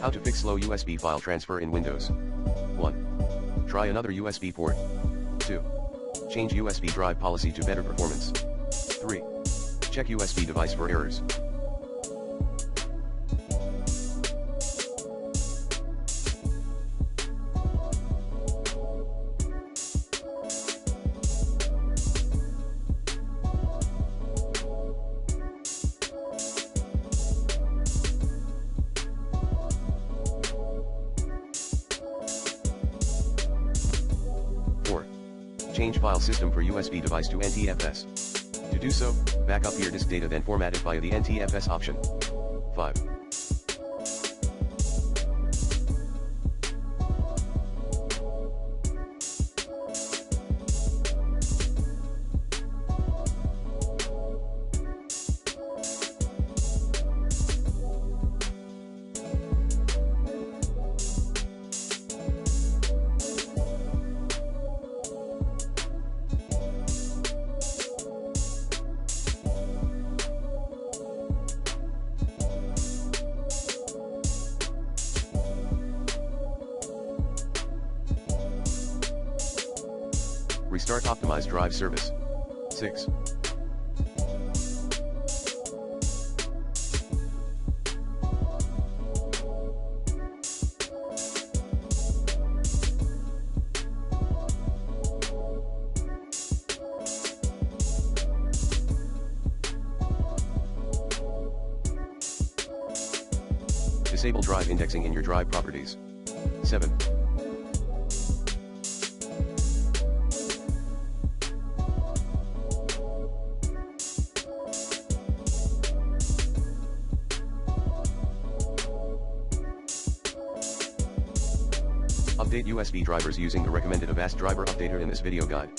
How to fix slow USB file transfer in Windows. 1. Try another USB port. 2. Change USB drive policy to better performance. 3. Check USB device for errors. Change file system for USB device to NTFS. To do so, back up your disk data, then format it via the NTFS option. 5. Restart optimized drive service. 6. Disable drive indexing in your drive properties. 7. Update USB drivers using the recommended Avast driver updater in this video guide.